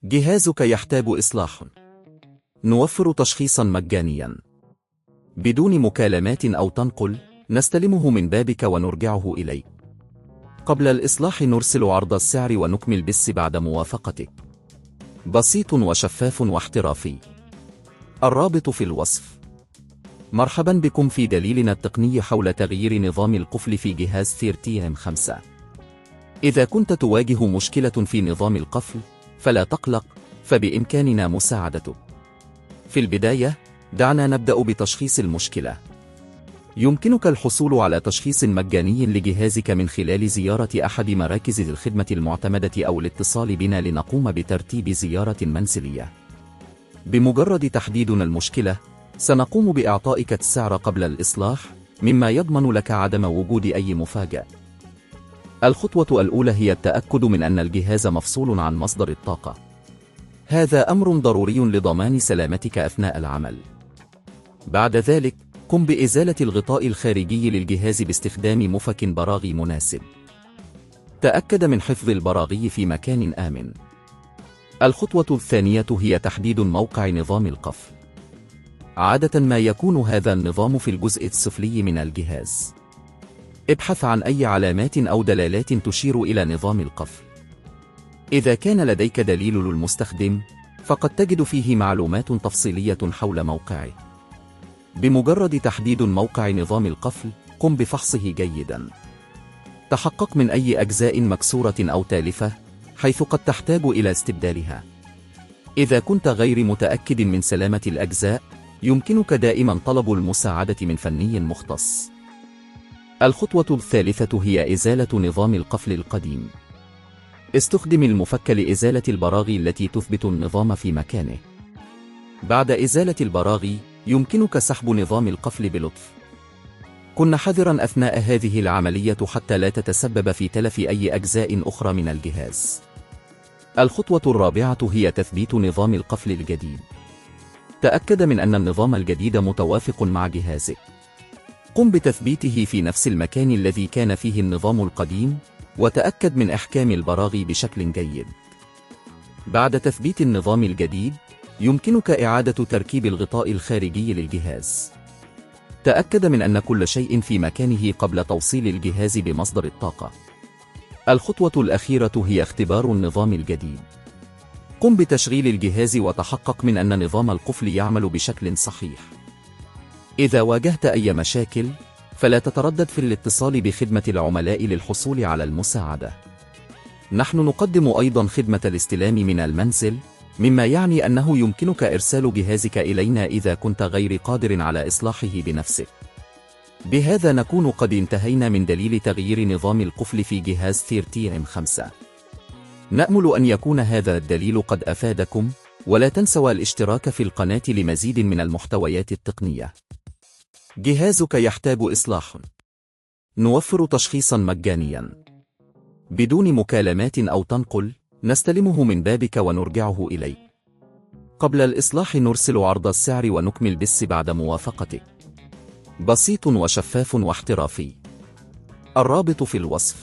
جهازك يحتاج إصلاح. نوفر تشخيصا مجانيا بدون مكالمات أو تنقل، نستلمه من بابك ونرجعه إليك. قبل الإصلاح نرسل عرض السعر ونكمل بس بعد موافقتك. بسيط وشفاف واحترافي. الرابط في الوصف. مرحبا بكم في دليلنا التقني حول تغيير نظام القفل في جهاز ثيرتي M5. إذا كنت تواجه مشكلة في نظام القفل فلا تقلق، فبإمكاننا مساعدتك. في البداية دعنا نبدأ بتشخيص المشكلة. يمكنك الحصول على تشخيص مجاني لجهازك من خلال زيارة أحد مراكز الخدمة المعتمدة أو الاتصال بنا لنقوم بترتيب زيارة منزلية. بمجرد تحديدنا المشكلة سنقوم بإعطائك السعر قبل الإصلاح، مما يضمن لك عدم وجود أي مفاجأة. الخطوة الأولى هي التأكد من أن الجهاز مفصول عن مصدر الطاقة. هذا أمر ضروري لضمان سلامتك أثناء العمل. بعد ذلك قم بإزالة الغطاء الخارجي للجهاز باستخدام مفك براغي مناسب. تأكد من حفظ البراغي في مكان آمن. الخطوة الثانية هي تحديد موقع نظام القفل. عادة ما يكون هذا النظام في الجزء السفلي من الجهاز. ابحث عن أي علامات أو دلالات تشير إلى نظام القفل. إذا كان لديك دليل للمستخدم فقد تجد فيه معلومات تفصيلية حول موقعه. بمجرد تحديد موقع نظام القفل قم بفحصه جيدا. تحقق من أي أجزاء مكسورة أو تالفة، حيث قد تحتاج إلى استبدالها. إذا كنت غير متأكد من سلامة الأجزاء يمكنك دائما طلب المساعدة من فني مختص. الخطوة الثالثة هي إزالة نظام القفل القديم. استخدم المفك لإزالة البراغي التي تثبت النظام في مكانه. بعد إزالة البراغي يمكنك سحب نظام القفل بلطف. كن حذرا أثناء هذه العملية حتى لا تتسبب في تلف أي أجزاء أخرى من الجهاز. الخطوة الرابعة هي تثبيت نظام القفل الجديد. تأكد من أن النظام الجديد متوافق مع جهازك. قم بتثبيته في نفس المكان الذي كان فيه النظام القديم، وتأكد من إحكام البراغي بشكل جيد. بعد تثبيت النظام الجديد يمكنك إعادة تركيب الغطاء الخارجي للجهاز. تأكد من أن كل شيء في مكانه قبل توصيل الجهاز بمصدر الطاقة. الخطوة الأخيرة هي اختبار النظام الجديد. قم بتشغيل الجهاز وتحقق من أن نظام القفل يعمل بشكل صحيح. إذا واجهت أي مشاكل فلا تتردد في الاتصال بخدمة العملاء للحصول على المساعدة. نحن نقدم أيضا خدمة الاستلام من المنزل، مما يعني أنه يمكنك إرسال جهازك إلينا إذا كنت غير قادر على إصلاحه بنفسك. بهذا نكون قد انتهينا من دليل تغيير نظام القفل في جهاز ثيرتي M5. نأمل أن يكون هذا الدليل قد أفادكم، ولا تنسوا الاشتراك في القناة لمزيد من المحتويات التقنية. جهازك يحتاج إصلاح. نوفر تشخيصا مجانيا بدون مكالمات أو تنقل، نستلمه من بابك ونرجعه إليك. قبل الإصلاح نرسل عرض السعر ونكمل بس بعد موافقتك. بسيط وشفاف واحترافي. الرابط في الوصف.